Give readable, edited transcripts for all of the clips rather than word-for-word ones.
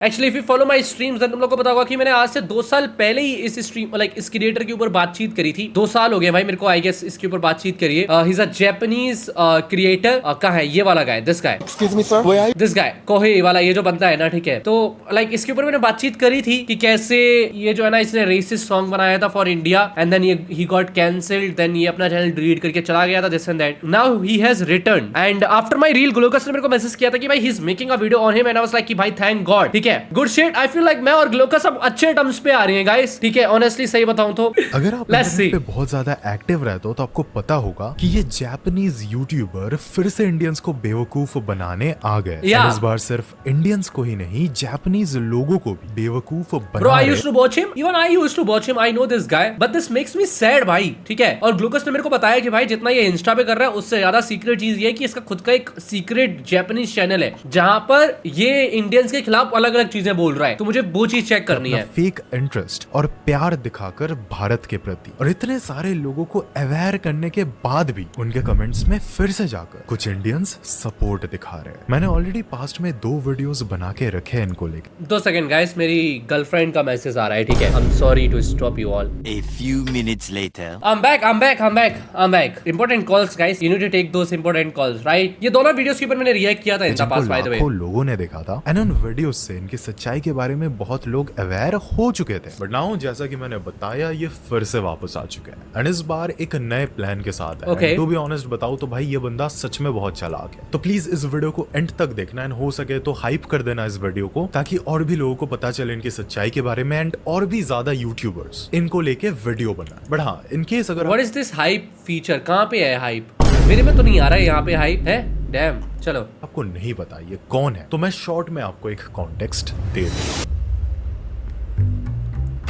Actually if you follow my streams then तुम लोगों को पता होगा कि मैंने आज से 2 साल पहले ही इस स्ट्रीम लाइक इस क्रिएटर के ऊपर बातचीत करी थी। 2 साल हो गए भाई मेरे को आई गेस इसके ऊपर बातचीत करी है। He is a Japanese creator. कहाँ है ये वाला guy, this guy, excuse me sir, this guy कोहे वाला ये जो बनता है ना, ठीक है। तो लाइक इसके ऊपर मैंने बातचीत करी थी कि कैसे ये जो है ना इसने रेसिस्ट सॉन्ग बनाया था for India and then he got cancelled, then ये अपना चैनल डिलीट करके चला गया था, this and that. Now he has return and after my reel ग्लोकस ने मेरे को मैसेज किया था कि भाई he is making a video on him and I was like कि भाई थैंक गॉड, ठीक है, good shit. I feel like मैं और ग्लोकस अब अच्छे टर्म्स पे आ रहे हैं गाइस, ठीक है। ऑनेस्टली सही बताऊं तो अगर आप पे बहुत ज्यादा एक्टिव रहते हो तो आपको पता होगा कि ये जापानीज यूट्यूबर फिर से इंडियंस को बेवकूफ बनाने आ गए। इस बार सिर्फ इंडियंस को ही नहीं, जापानीज लोगों को भी बेवकूफ बना Bro, I used to watch him. Even I used to watch him. I know this guy, but this makes me sad भाई, ठीक है। और ग्लूकस ने मेरे को बताया कि भाई जितना ये इंस्टा पे कर रहा है उससे ज्यादा सीक्रेट चीज ये है कि इसका खुद का एक सीक्रेट जापानीज चैनल है जहां पर ये इंडियंस के खिलाफ अलग अलग चीजें बोल रहा है। तो मुझे वो चीज चेक करनी है। फेक इंटरेस्ट और प्यार दिखाकर भारत के प्रति और इतने सारे लोगों को अवेयर करने के बाद भी उनके कमेंट्स में फिर से जाकर कुछ इंडियंस सपोर्ट दिखा रहे हैं। मैंने ऑलरेडी पास्ट में 2 वीडियोस बना के रखे हैं इनको लेकर। 2 सेकंड गाइस, मेरी गर्लफ्रेंड का मैसेज आ रहा है, ठीक है। I am sorry to stop you all. A few minutes later. I'm back. Important calls guys. You need to take those important calls, right? ये दोनों वीडियोस के ऊपर मैंने रिएक्ट किया था इन पास बाय द वे। लाखों लोगों ने देखा था एंड उन वीडियोस से इनकी सच्चाई के बारे में बहुत लोग अवेयर हो चुके थे। बट नाउ जैसा कि मैंने बताया ये फिर से वापस आ चुका है एंड इस बार एक नए प्लान के साथ है। टू बी ऑनेस्ट बताऊं तो भाई ये बंदा सच में बहुत चालाक है। तो प्लीज इस वीडियो को एंड तक देखना एंड हो सके तो हाइप कर देना इस वीडियो को, ताकि और भी लोगों को पता चले इनकी सच्चाई के बारे में एंड और भी ज्यादा यूट्यूबर्स इनको लेके वीडियो बनाए। बट हाँ, इन केस अगर what is this hype feature, कहाँ पे है हाइप? मेरे में तो नहीं आ रहा है यहाँ पे हाइप है। डैम, चलो आपको नहीं पता ये कौन है तो मैं शॉर्ट में आपको एक कॉन्टेक्स्ट दे दूं।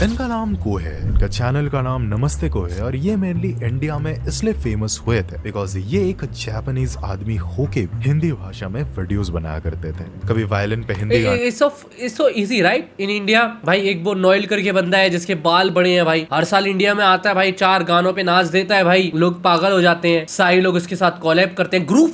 इनका नाम कोहे है, इनका चैनल का नाम नमस्ते कोहे है और ये मेनली इंडिया में इसलिए फेमस हुए थे बिकॉज ये एक जापानीज आदमी होके हिंदी भाषा में वीडियोस बनाया करते थे। कभी वायलिन पे Hindi it's so easy right in India. भाई एक वो नोएल करके बंदा है जिसके बाल बड़े हैं भाई, हर साल इंडिया में आता है भाई, 4 गानों पे नाच देता है भाई, लोग पागल हो जाते हैं, सारे लोग उसके साथ कोलैब करते हैं। गुरु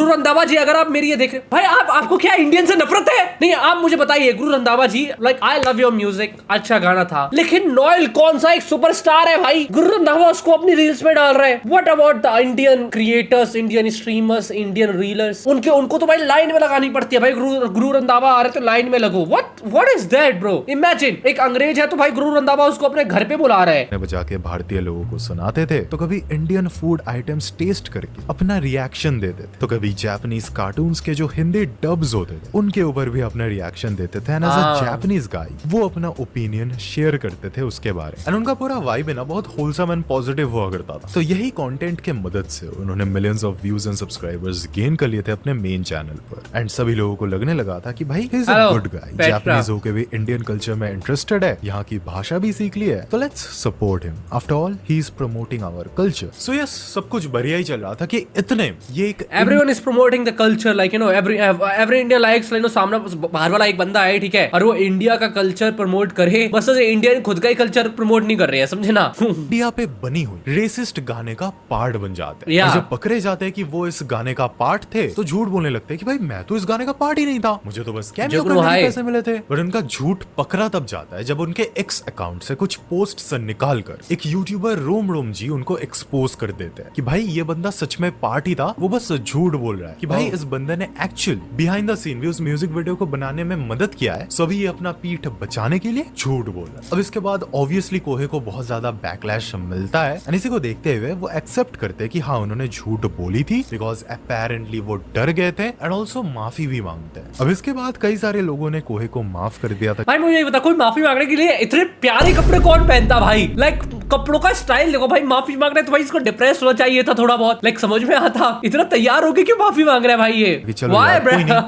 रंधावा जी, अगर आप मेरी ये देख रहे भाई, आपको क्या इंडियन से नफरत है? नहीं, आप मुझे बताइए। Guru Randhawa ji, like I love your music, अच्छा गाना था, लेकिन नोएल कौन सा एक सुपरस्टार है भाई, गुरु रंधावा उसको अपनी रील्स में डाल रहे हैं। What about the Indian creators, Indian streamers, Indian reelers, उनको तो भाई लाइन में लगानी पड़ती है भाई। गुरु रंधावा आ रहे तो लाइन में लगो। What is that bro? Imagine एक अंग्रेज है तो भाई गुरु रंधावा उसको अपने घर पे बुला रहे हैं। बजा के भारतीय लोगों को सुनाते थे, तो कभी इंडियन फूड आइटम्स टेस्ट करके अपना रिएक्शन देते थे, तो कभी जापानीज कार्टून्स के जो हिंदी डब्स होते थे उनके ऊपर भी अपना रिएक्शन देते थे। एंड एज अ जापानीज गाय वो अपना ओपिनियन शेयर करते थे उसके बारे में। एंड उनका पूरा वाइब है ना बहुत होलसम एंड पॉजिटिव हुआ करता था। तो यही कंटेंट के मदद से उन्होंने millions of views and subscribers gain कर लिए थे अपने मेन चैनल पर। एंड सभी लोगों को लगने लगा था कि भाई he is a good guy, Japanese होके भी इंडियन कल्चर में इंटरेस्टेड है, यहाँ की भाषा भी सीख ली है, तो let's support him. After all he is promoting our culture. So yes, सब कुछ बढ़िया ही चल रहा था कि इतने ये एक everyone is promoting the culture, like you know every India likes, like no सामने बाहर वाला एक बंदा है, ठीक है, और वो इंडिया का कल्चर प्रमोट करे, बस इंडियन खुद का ही कल्चर प्रमोट नहीं कर रहे हैं, समझे ना। इंडिया पे बनी हुई रेसिस्ट गाने का पार्ट बन जाते हैं और जब पकड़े जाते हैं कि वो इस गाने का पार्ट थे तो झूठ बोलने लगते हैं कि भाई मैं तो इस गाने का पार्ट ही नहीं था, मुझे तो बस कैमियो करने के पैसे मिले थे। पर उनका झूठ पकड़ा तब जाता है जब उनके एक्स अकाउंट से कुछ पोस्ट निकाल कर एक यूट्यूबर रोम जी उनको एक्सपोज कर देते हैं कि भाई ये बंदा सच में पार्ट ही था, वो बस झूठ बोल रहा है, कि भाई इस बंदे ने एक्चुअल बिहाइंड द सीन भी उस म्यूजिक वीडियो को बनाने में मदद किया है, सभी अपना पीठ बचाने के लिए झूठ बोल रहा है। अब इसके बाद ऑब्वियसली कोहे को बहुत ज्यादा बैकलैश मिलता है एंड इसी को देखते हुए वो एक्सेप्ट करते हैं कि हाँ उन्होंने झूठ बोली थी बिकॉज अपेरेंटली वो डर गए थे एंड ऑल्सो माफी भी मांगते हैं। अब इसके बाद कई सारे लोगों ने कोहे को माफ कर दिया था। भाई मुझे बता, कोई माफी मांगने के लिए इतने प्यारे कपड़े कौन पहनता भाई? लाइक कपड़ों का स्टाइल देखो भाई, माफी मांग रहे तो भाई इसको डिप्रेस होना चाहिए था थोड़ा बहुत, लाइक समझ में आता, इतना तैयार होके क्यों माफी मांग रहा है भाई ये?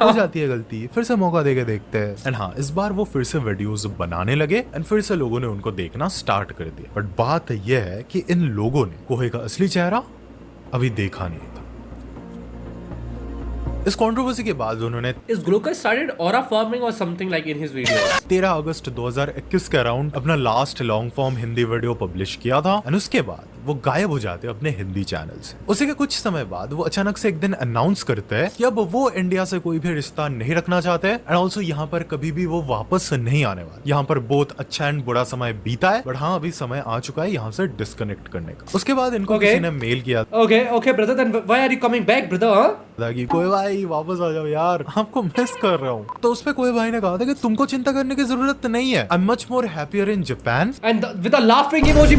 हो जाती है गलती, फिर से मौका देके देखते हैं। एंड हाँ, इस बार वो फिर से वीडियोस बनाने लगे एंड फिर से लोगों ने उनको देखना स्टार्ट कर दिया। बट बात यह है कि इन लोगों ने कोहे का असली चेहरा अभी देखा नहीं था। इस कंट्रोवर्सी के बाद उन्होंने इस ग्लोकस स्टार्टेड ऑरा फॉर्मिंग और something like in his video 13 अगस्त 2021 के अराउंड अपना last long form Hindi video publish किया था एंड उसके बाद वो गायब हो जाते हैं अपने हिंदी चैनल से। उसी के कुछ समय बाद वो अचानक से एक दिन अनाउंस करते हैं कि अब वो इंडिया से कोई भी रिश्ता नहीं रखना चाहते हैं एंड ऑल्सो यहाँ पर कभी भी वो वापस नहीं आने वाले। यहाँ पर बहुत अच्छा एंड बुरा समय बीता है, बट हाँ अभी समय आ चुका है यहाँ से डिस्कनेक्ट करने का। उसके बाद इनको किसी ने मेल किया, okay brother, then why are you coming back brother? कि कोई भाई वापस आ जाओ यार, आपको मिस कर रहा हूँ। तो उसपे कोई भाई ने कहा था कि तुमको चिंता करने की जरूरत नहीं है, I am much more happier in Japan and with a laughing emoji.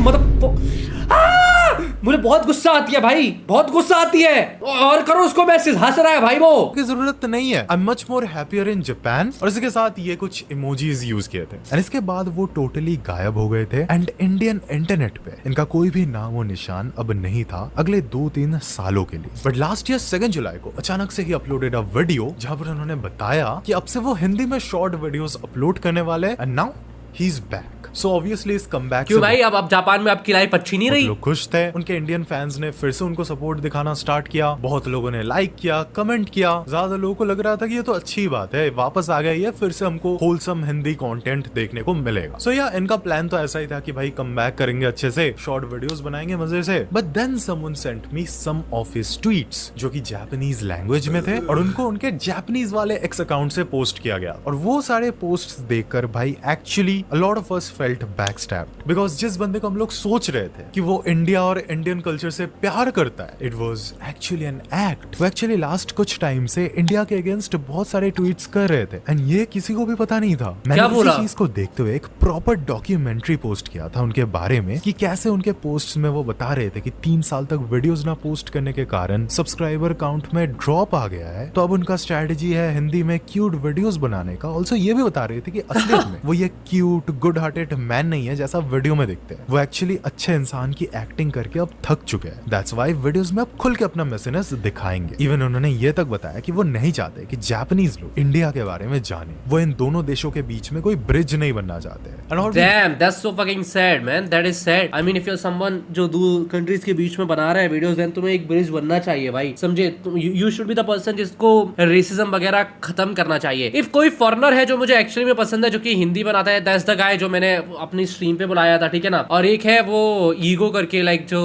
मुझे बहुत गुस्सा आती है भाई, बहुत गुस्सा आती है। और करो उसको मैसेज, हंस रहा है भाई वो। की जरूरत नहीं है, I am much more happier in Japan. और इसके साथ ये कुछ इमोजीज यूज किए थे एंड इसके बाद वो टोटली गायब हो गए थे एंड इंडियन इंटरनेट पे इनका कोई भी नाम और निशान अब नहीं था अगले 2-3 सालों के लिए। बट लास्ट ईयर 2 जुलाई को अचानक से ही अपलोडेड अ वीडियो जहां पर उन्होंने बताया कि अब से वो हिंदी में शॉर्ट वीडियोस अपलोड करने वाले and now he is back. So obviously इस कमबैक क्यों भाई, अब जापान में आपकी लाइफ अच्छी नहीं रही? लोग खुश थे, उनके इंडियन फैंस ने फिर से उनको सपोर्ट दिखाना स्टार्ट किया, बहुत लोगों ने लाइक किया, कमेंट किया। ज्यादा लोगों को लग रहा था कि ये तो अच्छी बात है, वापस आ गई है, फिर से हमको होलसम हिंदी कंटेंट देखने को मिलेगा। सो या इनका प्लान तो ऐसा ही था कि भाई कमबैक करेंगे अच्छे से, शॉर्ट वीडियोस बनाएंगे मजे से। But then someone sent me some of his tweets जो कि जापानीज लैंग्वेज में थे और उनको उनके जापानीज वाले एक्स अकाउंट से पोस्ट किया गया। और वो सारे पोस्ट्स देखकर भाई actually a lot of us felt backstab, because जिस बंदे को हम लोग सोच रहे थे कि वो इंडिया और इंडियन कल्चर से प्यार करता है, it was actually an act. वो एक्चुअली लास्ट कुछ टाइम से इंडिया के अगेंस्ट बहुत सारे ट्वीट्स कर रहे थे एंड ये किसी को भी पता नहीं था। मैंने इस चीज को देखते हुए एक प्रॉपर डॉक्यूमेंट्री पोस्ट किया था उनके बारे में कि कैसे उनके पोस्ट्स में वो बता रहे थे कि 3 साल तक वीडियोस ना पोस्ट करने के कारण सब्सक्राइबर काउंट में ड्रॉप आ गया है, तो अब उनका स्ट्रेटेजी है हिंदी में क्यूट वीडियोस बनाने का। ऑल्सो ये भी बता रहे थे कि असलियत में वो ये क्यूट गुड हार्टेड मैन नहीं है जैसा वीडियो में दिखते हैं, वो एक्चुअली अच्छे इंसान की एक्टिंग करके अब थक चुके हैं। दैट्स व्हाई वीडियोस में अब खुल के अपना मैसेज दिखाएंगे। इवन उन्होंने ये तक बताया कि वो नहीं चाहते कि जापानीज लोग इंडिया के बारे में जाने, वो इन दोनों देशों के बीच में कोई ब्रिज नहीं बनना चाहते हैं। Damn, that's so fucking sad, man. That is sad. I mean, if you're someone जो दो कंट्रीज के बीच में बना रहा है वीडियोस, देन तुम्हें एक ब्रिज बनना चाहिए भाई, समझे? You should be the person जिसको रेसिज्म वगैरह खत्म करना चाहिए। इफ कोई फॉरेनर है जो मुझे एक्चुअली में पसंद है, जो कि हिंदी बनाता है, दैट्स द गाय जो मैंने अपनी स्ट्रीम पे बुलाया था, ठीक है ना? और एक है वो ईगो करके, लाइक जो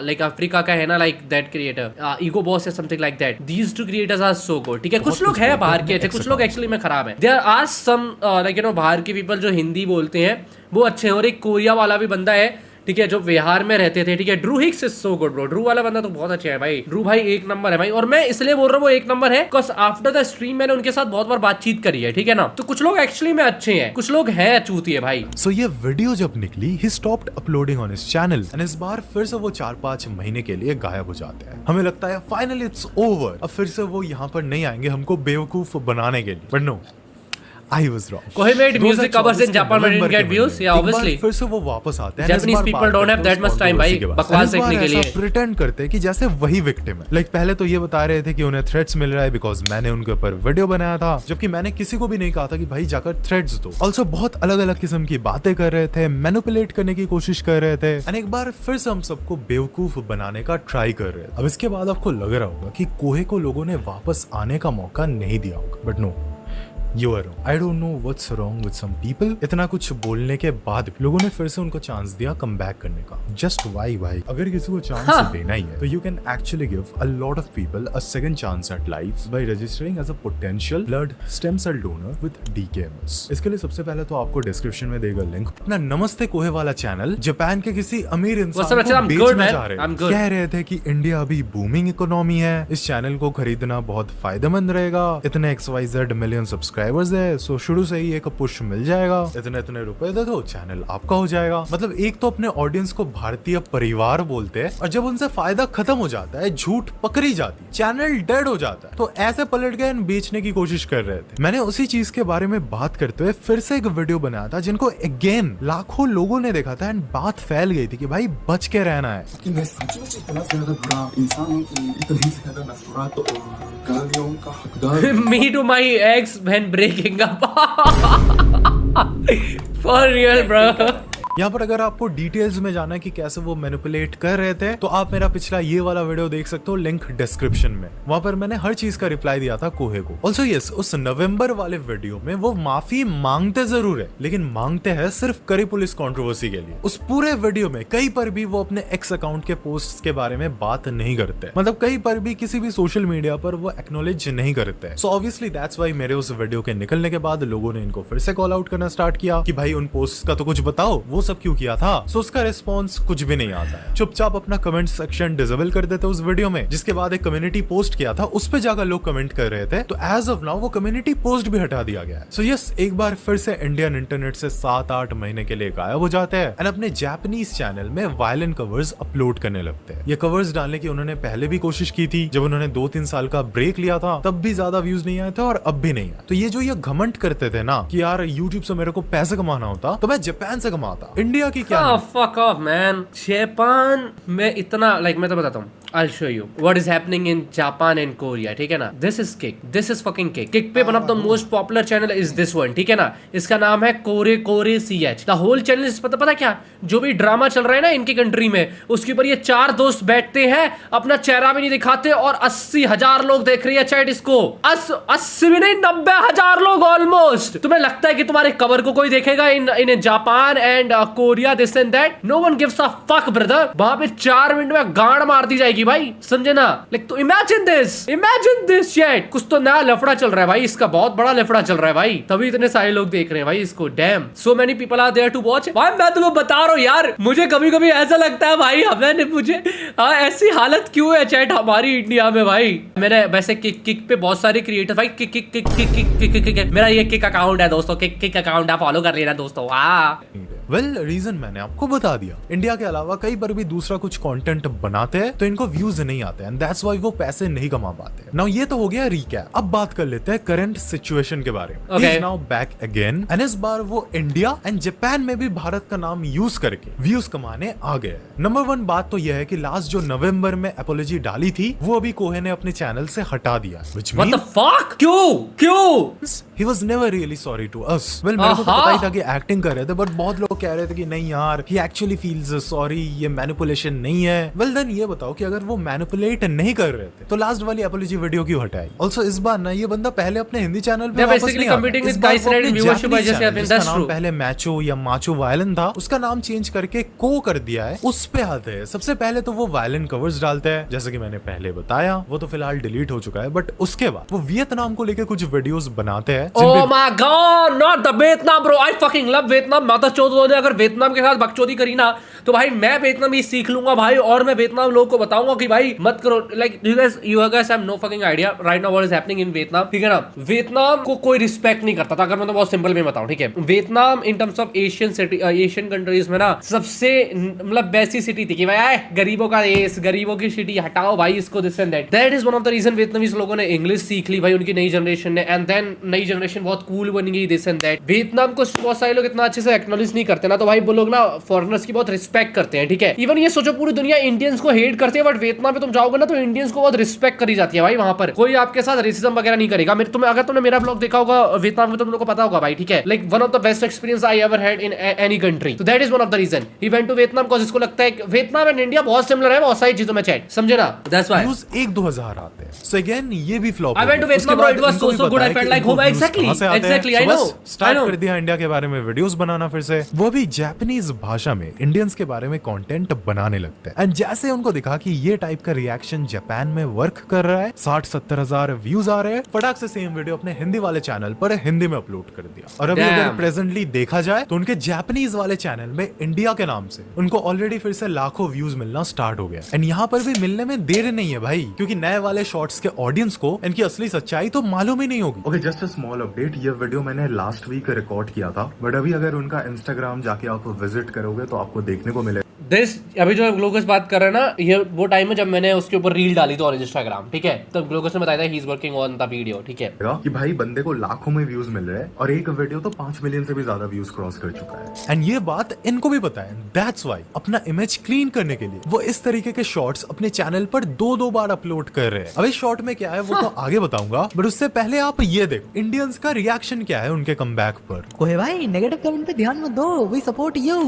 लाइक अफ्रीका का है ना, like that creator ego boss या something like that. These two creators are so good, ठीक है? कुछ लोग हैं बाहर के अच्छे, कुछ लोग एक्चुअली में खराब है। There are some like you know बाहर के पीपल जो हिंदी बोलते हैं वो अच्छे हैं। और एक कोरिया वाला भी बंदा है, ठीक है, जो बिहार में रहते थे, ठीक है? Drew Hicks is so good bro. Drew वाला बंदा तो बहुत अच्छा है भाई। ड्रू भाई एक नंबर है भाई। और मैं इसलिए बोल रहा हूँ वो एक नंबर है बिकॉज आफ्टर द स्ट्रीम मैंने उनके साथ बहुत बार बातचीत करी है, ठीक है ना? तो कुछ लोग एक्चुअली में अच्छे हैं, कुछ लोग हैं चूतिए भाई। सो ये वीडियो जब निकली, he stopped uploading on his channel and इस बार फिर से वो 4-5 महीने के लिए गायब हो जाते हैं। हमें लगता है फाइनली इट्स ओवर, अब फिर से वो यहाँ पर नहीं आएंगे हमको बेवकूफ बनाने के लिए। But no, I was wrong. Kohei made music covers in Japan but didn't get views. Yeah, obviously. फिर से वो वापस आते हैं। Japanese people don't have that much time भाई बकवास देखने के लिए। प्रिटेंड करते हैं कि जैसे वही विक्टिम है। लाइक पहले तो ये बता रहे थे कि उन्हें थ्रेट्स मिल रहा है बिकॉज मैंने उनके ऊपर वीडियो बनाया था, जबकि मैंने किसी को भी नहीं कहा था कि भाई जाकर थ्रेट्स दो। ऑल्सो बहुत अलग अलग किस्म की बातें कर रहे थे, मैनिपुलेट करने की कोशिश कर रहे थे एंड एक बार फिर से हम सबको बेवकूफ बनाने का ट्राई कर रहे थे। अब इसके बाद आपको लग रहा होगा कि कोहे को लोगों ने वापस आने का मौका नहीं दिया होगा, but no, You are wrong. I don't know what's wrong with some people. इतना कुछ बोलने के बाद लोगों ने फिर से उनको चांस दिया कम बैक करने का। Just why भाई? अगर किसी को चांस देना ही है तो you can actually give a lot of people a second chance at life by registering as a potential blood stem cell donor with DKMS। इसके लिए सबसे पहले तो आपको डिस्क्रिप्शन में देगा लिंक। अपना नमस्ते कोहे वाला चैनल जापान के किसी अमीर इंसान को बेचना चाह रहे हैं। कह रहे थे कि इंडिया अभी बूमिंग इकोनॉमी है, इस चैनल को खरीदना बहुत फायदेमंद रहेगा, इतने XYZ मिलियन सब्सक्राइबर्स है, सो शुरू से ही एक पुश मिल जाएगा, इतने रुपए दे दो चैनल आपका हो जाएगा। मतलब एक तो अपने ऑडियंस को भारतीय परिवार बोलते हैं और जब उनसे फायदा खत्म हो जाता है, झूठ पकड़ी जाती है, चैनल डेड हो जाता है, तो ऐसे पलट गए बेचने की कोशिश कर रहे थे। मैंने उसी चीज के बारे में बात करते हुए फिर से एक वीडियो बनाया था जिनको अगेन लाखों लोगों ने देखा था एंड बात फैल गई थी कि भाई बच के रहना है। मैं सचमुच इतना ज्यादा बुरा इंसान हूं कि इतनी ज्यादा नफरत और गालियों का हकदार। Me to my ex when breaking up. For real, bro. यहाँ पर अगर आपको डिटेल्स में जाना है कि कैसे वो मैनिपुलेट कर रहे थे तो आप मेरा पिछला ये वाला वीडियो देख सकते हो, लिंक डिस्क्रिप्शन में। वहां पर मैंने हर चीज का रिप्लाई दिया था कोहे को। ऑल्सो यस, उस नवंबर वाले वीडियो में वो माफी मांगते जरूर है, लेकिन मांगते हैं सिर्फ करी पुलिस कंट्रोवर्सी के लिए। उस पूरे वीडियो में कहीं पर भी वो अपने एक्स अकाउंट के पोस्ट्स के बारे में बात नहीं करते, मतलब कहीं पर भी किसी भी सोशल मीडिया पर वो एक्नॉलेज नहीं करते। सो ऑब्वियसली दैट्स व्हाई मेरे उस वीडियो के निकलने के बाद लोगों ने इनको फिर से कॉल आउट करना स्टार्ट किया कि भाई उन पोस्ट का तो कुछ बताओ, वो सब क्यों किया था। सो उसका रिस्पॉन्स कुछ भी नहीं आता है, चुपचाप अपना कमेंट सेक्शन डिसेबल कर देते उस वीडियो में। जिसके बाद एक कम्युनिटी पोस्ट किया था, उस पे जाकर लोग कमेंट कर रहे थे, तो एज ऑफ नाउ वो कम्युनिटी पोस्ट भी हटा दिया गया है। सो यस, एक बार फिर से इंडियन इंटरनेट से 7-8 महीने के लिए गायब हो जाते हैं एंड अपने जापानीज चैनल में वायलेंट कवर्स अपलोड करने लगते हैं। ये कवर्स डालने की उन्होंने पहले भी कोशिश की थी, जब उन्होंने 2-3 साल का ब्रेक लिया था, तब भी ज्यादा व्यूज नहीं आए थे और अब भी नहीं आए। तो ये जो ये घमंड करते थे ना कि यार यूट्यूब से मेरे को पैसे कमाना होता तो मैं जापान से कमाता, इंडिया की क्या। fuck off man, जापान में इतना मैं तो बताता हूँ, I'll show you what is happening in Japan and Korea, ठीक है ना। This is Kick, this is fucking Kick। Kick पे one of the most popular channel is this one, ठीक है ना। इसका नाम है कोरे कोरे CH। The whole channel is पता क्या, जो भी ड्रामा चल रहा है ना इनकी कंट्री में, उसके ऊपर ये 4 दोस्त बैठते हैं, अपना चेहरा भी नहीं दिखाते और 80,000 लोग देख रही है चैट इसको। 80 भी नहीं, 90,000 लोग ऑलमोस्ट। तुम्हें लगता है कि तुम्हारे कवर को कोई देखेगा in Japan and Korea, this and that? No one gives a fuck brother. वहां पे 4 मिनट में गांड मार दी जाएगी भाई, समझे ना। तो इमेजिन दिस चैट, कुछ तो नया लफड़ा चल रहा है भाई, इसका बहुत बड़ा लफड़ा चल रहा है भाई, तभी इतने सारे लोग देख रहे हैं भाई इसको। Damn, so many people are there to watch. भाई मैं तुम्हें बता रहा हूँ यार, मुझे कभी कभी ऐसा लगता है भाई हमने मुझे ऐसी हालत क्यों है चैट हमारी इंडिया में भाई। मैंने वैसे किक पे बहुत सारे क्रिएटर भाई, किक मेरा ये किक अकाउंट है दोस्तों, किक अकाउंट आप फॉलो कर लेना दोस्तों। वेल रीजन मैंने आपको बता दिया, इंडिया के अलावा कहीं पर भी दूसरा कुछ कंटेंट बनाते हैं तो इनको व्यूज नहीं आते एंड दैट्स व्हाई वो पैसे नहीं कमा पाते। नाउ ये तो हो गया रिकैप, अब बात कर लेते हैं करंट सिचुएशन के बारे में। He is now back again and इस बार वो इंडिया एंड जापान में भी भारत का नाम यूज करके व्यूज कमाने आ गए। नंबर 1 बात तो यह है कि लास्ट जो नवंबर में अपॉलॉजी डाली थी वो अभी कोहे ने अपने चैनल से हटा दिया। What the fuck? क्यों? He was never really sorry to us. Well, मेरे को तो पता ही था कि एक्टिंग कर रहे थे, बट बहुत लोग कह रहे थे कि नहीं यार, he actually feels sorry, ये मैनिपुलेशन नहीं है। Well then ये बताओ कि अगर वो मैनिपुलेट नहीं कर रहे थे तो लास्ट वाली अपॉलॉजी वीडियो क्यों हटाई? Also इस बार ना ये बंदा पहले अपने हिंदी चैनल पे वापस नहीं आया। इस बार वो अपने जापानीज चैनल, जिसका नाम पहले मैचो या माचो वायलेंट था, उसका नाम चेंज करके को कर दिया है, उस पे आते हैं। सबसे पहले तो वो वायलेंट कवर्स डालते हैं, जैसे कि मैंने पहले बताया, वो तो फिलहाल डिलीट हो चुका है, बट उसके बाद वो वियतनाम को लेकर कुछ वीडियोस बनाते हैं। Oh my God, not the Vietnam bro, I fucking love Vietnam। माता चौधरी ने अगर वियतनाम के साथ बकचोदी करी ना तो भाई मैं वियतनामी सीख लूंगा भाई, और मैं वियतनाम लोगों को बताऊंगा कि भाई मत करो। Like you guys have no fucking idea right now what is happening in Vietnam, ठीक है ना। वियतनाम को कोई रिस्पेक्ट नहीं करता था, अगर मैं तो बहुत सिंपल में बताऊं, ठीक है। Vietnam in terms of Asian countries में ना सबसे मतलब बेस्ट सिटी थी कि भाई गरीबों का देश, गरीबों की सिटी, हटाओ भाई इसको, this and that. That is one of the reason Vietnamese लोगों ने इंग्लिश सीख ली भाई, उनकी नई जनरेशन ने, एंड देन नई जनरेशन बहुत कूल बन गई, दिस एंड दैट। वियतनाम को बहुत सारे लोग इतना अच्छे से एक्नॉलेज नहीं करते ना, तो भाई वो लोग ना फॉरेनर्स की बहुत रिस्पेक्ट करते हैं, ठीक है। इवन ये सोचो पूरी दुनिया इंडियंस को हेट करती है, बट वियतनाम में तुम जाओगे ना तो इंडियंस को बहुत रिस्पेक्ट करी जाती है भाई। वहां पर कोई आपके साथ रेसिज्म वगैरह नहीं करेगा। अगर तुमने मेरा ब्लॉग देखा होगा वियतनाम में तो तुम लोगों को पता होगा भाई, ठीक है। Like one of the best experience I ever had in any country, तो that is one of the reason he went to Vietnam, because इसको लगता है वियतनाम एंड इंडिया बहुत सिमिलर है बहुत सारी चीजों में चैट, समझे ना। दैट्स व्हाई व्यूज 1-2 आते हैं। सो अगेन ये भी flop. I went to Vietnam bro, it was so good, I felt like home. Exactly I know. Start कर दिया इंडिया के बारे में वीडियोस बनाना फिर से, वो भी जापानीज भाषा में इंडियंस के बारे में कंटेंट बनाने लगते हैं। एंड जैसे उनको दिखा कि ये टाइप का रिएक्शन जापान में वर्क कर रहा है, 60-70 हजार व्यूज आ रहे हैं, फटाक से सेम वीडियो अपने हिंदी वाले चैनल पर हिंदी में अपलोड कर दिया। और अभी अगर प्रेजेंटली देखा जाए तो उनके जापानीज वाले चैनल में इंडिया के नाम से उनको ऑलरेडी फिर से लाखों व्यूज मिलना स्टार्ट हो गया। एंड यहाँ पर भी मिलने में देर नहीं है भाई, क्योंकि नए वाले शॉर्ट्स के ऑडियंस को इनकी असली सच्चाई तो मालूम ही नहीं होगी। Okay, just a small update, ये वीडियो मैंने लास्ट वीक रिकॉर्ड किया था, बट अभी अगर उनका इंस्टाग्राम जाके आप विजिट करोगे तो आपको देखने को मिलेगा दिस अभी जो ग्लूकोस बात कर रहा है ना, ये वो टाइम है जब मैंने उसके ऊपर रील डाली थी ऑन इंस्टाग्राम, ठीक है, तब ग्लूकोस ने बताया था he is working on the video, ठीक है, कि भाई बंदे को लाखों में व्यूज मिल रहे हैं और एक वीडियो तो 5 मिलियन से भी ज्यादा व्यूज क्रॉस कर चुका है। एंड ये बात इनको भी पता है, दैट्स व्हाई अपना इमेज क्लीन करने के लिए वो इस तरीके के शॉर्ट्स अपने चैनल पर 2-2 बार अपलोड कर रहे हैं। अब इस शॉर्ट में क्या है वो तो आगे बताऊंगा, बट उससे पहले आप ये देखो इंडियंस का रिएक्शन क्या है उनके कमबैक पर। कोई भाई नेगेटिव कमेंट पे ध्यान मत दो, वी सपोर्ट यू।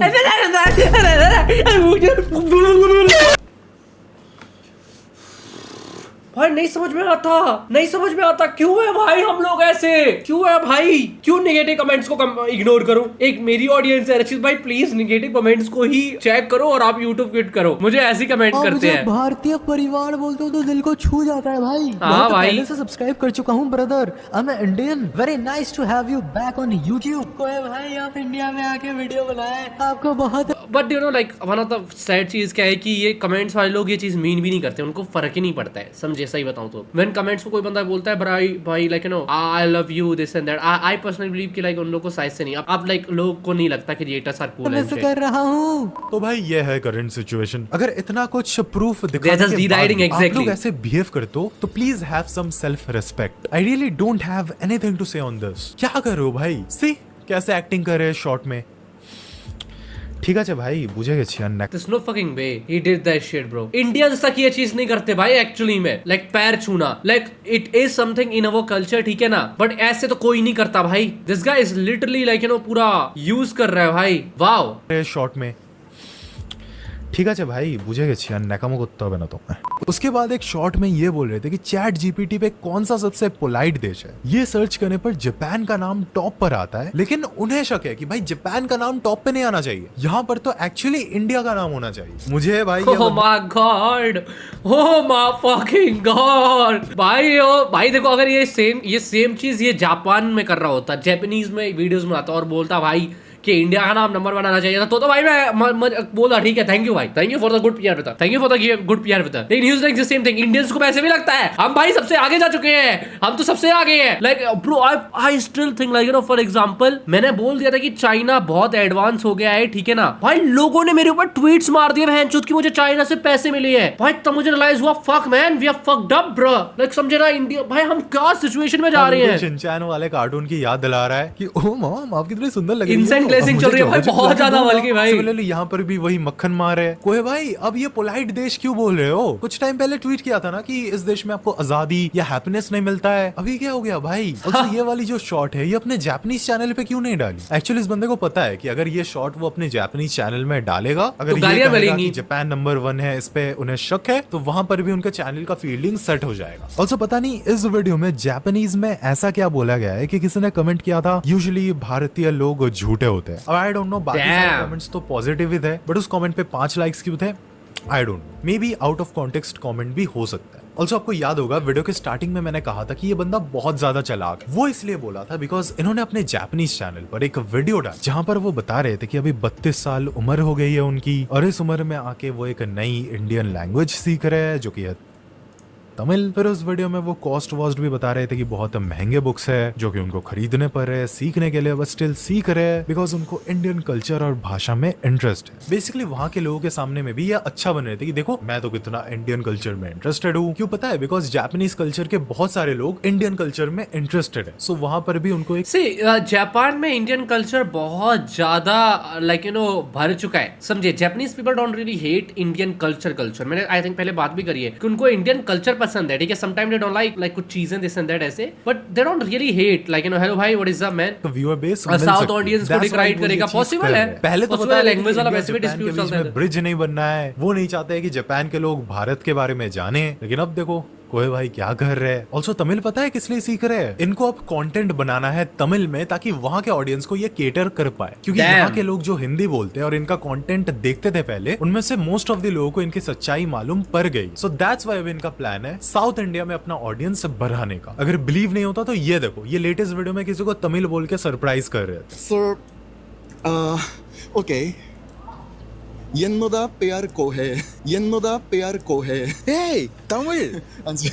भाई नहीं समझ में आता, नहीं समझ में आता क्यों है भाई हम लोग ऐसे, क्यों है भाई, क्यों नेगेटिव कमेंट्स को इग्नोर करूं? एक मेरी ऑडियंस है रचित भाई, प्लीज नेगेटिव कमेंट्स को ही चेक करो और आप यूट्यूब क्विट करो, मुझे ऐसी कमेंट करते हैं। भारतीय परिवार बोलते हो तो दिल को छू जाता है भाई। हाँ भाई, पहले से सब्सक्राइब कर चुका हूँ brother, I am Indian, very nice to have you back on YouTube. कोई भाई आप इंडिया में आके वीडियो बनाए, आपको बहुत। But you know like one of the sad चीज क्या है कि ये कमेंट्स वाले लोग ये चीज मीन भी नहीं करते, उनको फर्क ही नहीं पड़ता है, समझे? सही बताऊं तो व्हेन कमेंट्स में कोई बंदा बोलता है भाई like you no I love you this and that, I personally believe कि लाइक उन लोगों को साइज से नहीं, अब लाइक लोग को नहीं लगता कि क्रिएटर्स आर कूल मैं कर रहा हूँ। तो भाई ये है करंट सिचुएशन। अगर इतना कुछ प्रूफ दिखाने के बाद आप लोग ऐसे बिहेव करते हो तो please have some self respect. I really don't have anything to say on this. क्या कर रहे हो भाई? सी कैसे एक्टिंग कर रहे हैं शॉर्ट में। ठीक है भाई बुझे गए छियन। There's no fucking way he did that shit bro. Indians तक ये चीज नहीं करते भाई एक्चुअली में, लाइक पैर छूना, like it is something in our culture, ठीक है ना, बट ऐसे तो कोई नहीं करता भाई। This guy is literally like you no पूरा यूज कर रहा है भाई, वाओ। शॉर्ट में ठीक है भाई बुझे गए छियन नकामो कुत्ता बना तो। उसके बाद एक शॉर्ट में ये बोल रहे थे कि चैट जीपीटी पे कौन सा सबसे पोलाइट देश है। ये सर्च करने पर जापान का नाम टॉप पर आता है, लेकिन उन्हें शक है कि भाई जापान का नाम टॉप पे नहीं आना चाहिए, यहाँ पर तो एक्चुअली इंडिया का नाम होना चाहिए। मुझे भाई oh my God, oh my fucking God भाई, ओ भाई देखो अगर ये सेम चीज ये जापान में कर रहा होता, जापानीज में वीडियोस में आता और बोलता भाई कि इंडिया का नाम नंबर 1 आना चाहिए तो भाई मैं बोला ठीक है, थैंक यू भाई, thank you for the good PR with, thank you for the good PR with. लेकिन use like the same thing, Indians को ऐसे भी लगता है हम भाई सबसे आगे जा चुके हैं, हम तो सबसे आगे हैं। Like bro I still think like you know for example मैंने बोल दिया था कि चाइना बहुत एडवांस हो गया है, ठीक है ना, भाई लोगों ने मेरे ऊपर ट्वीट्स मार दिए बहनचोद कि मुझे चाइना से पैसे मिले हैं भाई, तब मुझे रियलाइज हुआ fuck man we are fucked up bro. Like समझे ना इंडिया भाई हम क्या सिचुएशन में जा रहे हैं। शिनचैन वाले कार्टून की याद दिला रहा है कि ओ मॉम आप कितने सुंदर लग रही हो, इंसेंट ग्लेसिंग चल रही है भाई बहुत ज्यादा, बल्कि भाई सिमिलरली यहाँ पर भी वही मक्खन मार है। कोई भाई अब ये पोलाइट देश क्यों बोल रहे हो? कुछ टाइम पहले ट्वीट किया था ना कि इस देश में आपको आजादी या हैप्पीनेस नहीं मिलता है, अभी क्या हो गया भाई? ये वाली जो शॉर्ट है ये अपने जापानीज चैनल पे क्यों नहीं डाली? एक्चुअली इस बंदे को पता है कि अगर ये शॉर्ट वो अपने जापानीज चैनल में डालेगा, अगर तो ये कहेगा कि जापान नंबर 1 है, इस पे उन्हें शक है, तो वहां पर भी उनके चैनल का फील्डिंग सेट हो जाएगा। ऑल्सो पता नहीं इस वीडियो में जापानीज में ऐसा क्या बोला गया है कि किसी ने कमेंट किया था यूजुअली भारतीय लोग झूठे होते हैं। अब आई डोंट नो बाकी कमेंट्स तो पॉजिटिव ही थे, बट उस कमेंट पे 5 लाइक्स क्यों थे? I don't know, may be out of context comment भी हो सकता है। ऑल्सो आपको याद होगा वीडियो के स्टार्टिंग में मैंने कहा था कि ये बंदा बहुत ज्यादा चालाक है। वो इसलिए बोला था बिकॉज इन्होंने अपने जापानीज चैनल पर एक वीडियो डाला जहां पर वो बता रहे थे कि अभी 32 साल उम्र हो गई है उनकी, और इस उम्र में आके वो एक नई इंडियन लैंग्वेज सीख रहे हैं जो कि है तमिल। फिर उस वीडियो में वो कॉस्ट वॉस्ट भी बता रहे थे कि बहुत महंगे बुक्स है जो कि उनको खरीदने पड़ रहे हैं सीखने के लिए, बट स्टिल सीख रहे हैं बिकॉज उनको इंडियन कल्चर और भाषा में इंटरेस्ट है। बेसिकली वहां के लोगों के सामने में भी ये अच्छा बन रहे थे कि देखो मैं तो कितना इंडियन कल्चर में इंटरेस्टेड हूँ। क्यों पता है? बिकॉज जापानीज कल्चर के बहुत सारे लोग इंडियन कल्चर में इंटरेस्टेड है, सो वहां पर भी उनको एक जापान में इंडियन कल्चर बहुत ज्यादा लाइक यू नो भर चुका है, समझे? Japanese people don't really hate Indian culture. मैंने आई थिंक पहले बात भी करी है कि उनको इंडियन कल्चर पसंद है, ठीक है, समटाइम दे डोंट लाइक कुछ चीजें दिस एंड दैट ऐसे, but they don't really hate like you know hello भाई what is up man. Viewer base south audience को डिक्राइड करेगा, पॉसिबल है। पहले तो पता है लैंग्वेज वाला वैसे भी डिस्प्यूट चलता है, ब्रिज नहीं बनना है, वो नहीं चाहते कि जापान के लोग भारत के बारे में जाने, लेकिन अब देखो कोई भाई क्या कर रहे हैं। ऑल्सो तमिल पता है किस लिए सीख रहे हैं? इनको अब कंटेंट बनाना है तमिल में ताकि वहां के ऑडियंस को ये केटर कर पाए, क्योंकि यहाँ के लोग जो हिंदी बोलते हैं और इनका कंटेंट देखते थे पहले, उनमें से मोस्ट ऑफ द लोगों को इनकी सच्चाई मालूम पड़ गई। सो दैट्स व्हाई इनका प्लान है साउथ इंडिया में अपना ऑडियंस बढ़ाने का। अगर बिलीव नहीं होता तो ये देखो, ये लेटेस्ट वीडियो में किसी को तमिल बोल के सरप्राइज कर रहे थे। सर ओके என்னோட பெயர் கோஹே என்னோட பெயர் கோஹே ஏய் हाँ जी।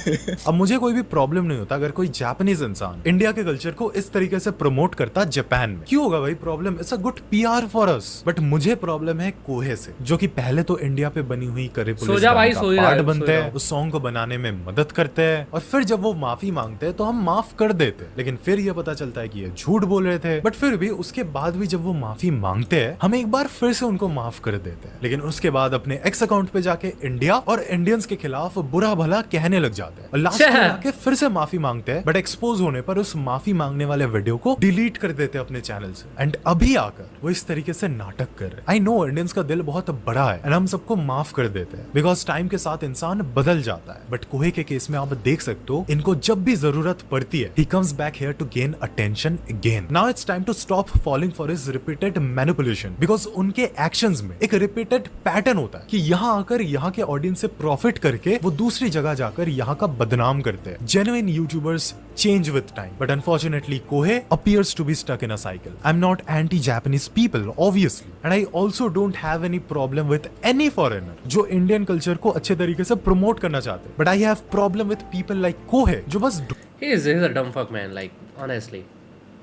अब मुझे कोई भी प्रॉब्लम नहीं होता अगर कोई जापानीज इंसान इंडिया के कल्चर को इस तरीके से प्रमोट करता जापान में। क्यों होगा भाई problem? It's a good PR for us. But मुझे प्रॉब्लम है कोहे से, जो कि पहले तो इंडिया पे बनी हुई करे पुलिस पार्ट बनते हैं, उस सॉन्ग को बनाने में मदद करते हैं, और फिर जब वो माफी मांगते हैं तो हम माफ कर देते हैं। लेकिन फिर ये पता चलता है कि ये झूठ बोल रहे थे। बट फिर भी उसके बाद भी जब वो माफी मांगते हैं हम एक बार फिर से उनको माफ कर देते हैं। लेकिन उसके बाद अपने एक्स अकाउंट पे जाके इंडिया और इंडियंस के खिलाफ बुरा भला कहने लग जाते हैं और लास्ट में आके फिर से माफी मांगते हैं। बट एक्सपोज होने पर उस माफी मांगने वाले वीडियो को डिलीट कर देते हैं अपने चैनल से। एंड अभी आकर वो इस तरीके से नाटक कर रहे हैं। आई नो इंडियंस का दिल बहुत बड़ा है एंड हम सबको माफ कर देते हैं बिकॉज टाइम के साथ इंसान बदल जाता है। बट कोहे के केस में आप देख सकते हो इनको जब भी जरूरत पड़ती है ही comes back here to gain attention again. Now it's time to stop falling for his repeated manipulation because उनके एक्शंस में एक रिपीटेड पैटर्न होता है कि यहाँ आकर यहाँ के ऑडियंस से प्रॉफिट करके वो दूसरी जगह जाकर यहाँ का बदनाम करते हैं। Genuine YouTubers change with time, but unfortunately Kohei appears to be stuck in a cycle. I'm not anti-Japanese people obviously, and I also don't have any problem with any foreigner जो इंडियन कल्चर को अच्छे तरीके से promote करना चाहते हैं। But I have problem with people like Kohei जो बस he's a dumb fuck man, like honestly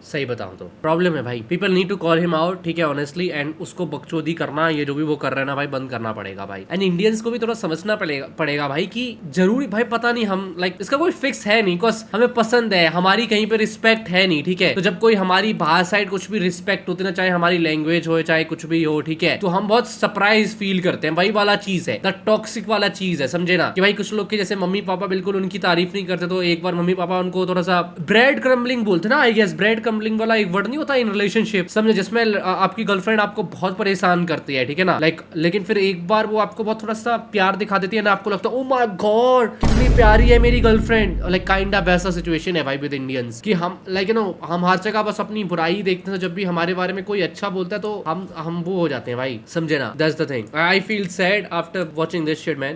सही बताऊं तो प्रॉब्लम है भाई। People need to call him out, ठीक है, ऑनेस्टली, एंड उसको बकचोदी करना, ये जो भी वो कर रहे हैं ना भाई, बंद करना पड़ेगा भाई। एंड इंडियंस को भी थोड़ा समझना पड़ेगा भाई कि जरूरी भाई पता नहीं हम लाइक इसका कोई फिक्स है नहीं, बिकॉज हमें पसंद है, हमारी कहीं पे रिस्पेक्ट है नहीं, ठीक है। तो जब कोई हमारी बाहर साइड कुछ भी रिस्पेक्ट होती ना, चाहे हमारी लैंग्वेज हो चाहे कुछ भी हो, ठीक है, तो हम बहुत सरप्राइज फील करते हैं। वही वाला चीज है, द टॉक्सिक वाला चीज है, समझे ना। कि भाई कुछ लोग के जैसे मम्मी पापा बिल्कुल उनकी तारीफ नहीं करते, तो एक बार मम्मी पापा उनको थोड़ा सा ब्रेड क्रम्बलिंग बोलते ना, आई गेस ब्रेड क्रम्बलिंग वाला एक वर्ड नहीं होता इन रिलेशनशिप, समझे, जिसमें आपकी गर्लफ्रेंड आपको बहुत परेशान करती है, ठीक है ना, लाइक, लेकिन फिर एक बार वो आपको बहुत थोड़ा सा प्यार दिखा देती है ना, आपको लगता है ओ माय गॉड कितनी प्यारी है मेरी गर्लफ्रेंड, लाइक काइंड ऑफ वैसा सिचुएशन है भाई विद इंडियंस कि हम लाइक यू नो हम हर जगह बस अपनी बुराई देखते हैं। जब भी हमारे बारे में कोई अच्छा बोलता है तो हम वो हो जाते हैं भाई, समझे ना। That's the thing. I feel sad after watching this shit man.